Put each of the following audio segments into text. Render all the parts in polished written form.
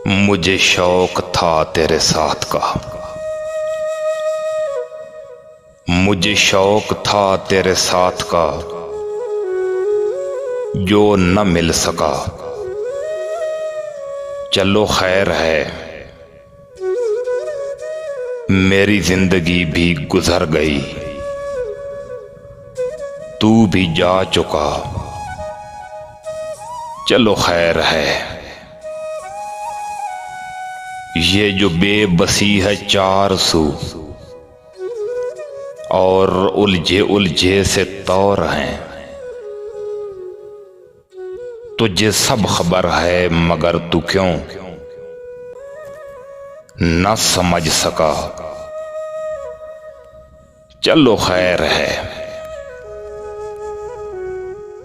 मुझे शौक था तेरे साथ का, मुझे शौक था तेरे साथ का, जो न मिल सका। चलो खैर है, मेरी जिंदगी भी गुजर गई, तू भी जा चुका। चलो खैर है, ये जो बेबसी है चार सू और उलझे उलझे से तौर हैं, तुझे सब खबर है मगर तू क्यों न समझ सका। चलो खैर है,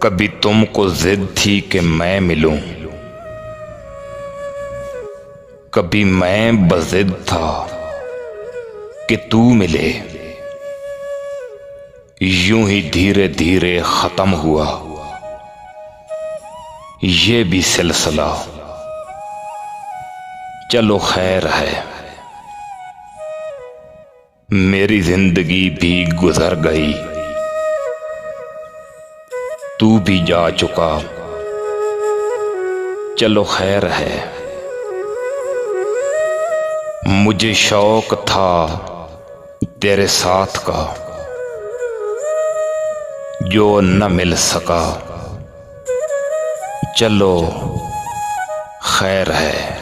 कभी तुमको जिद थी कि मैं मिलूं, कभी मैं बजिद था कि तू मिले। यूं ही धीरे धीरे खत्म हुआ ये भी सिलसिला। चलो खैर है, मेरी जिंदगी भी गुजर गई, तू भी जा चुका। चलो खैर है, मुझे शौक था तेरे साथ का, जो न मिल सका। चलो खैर है।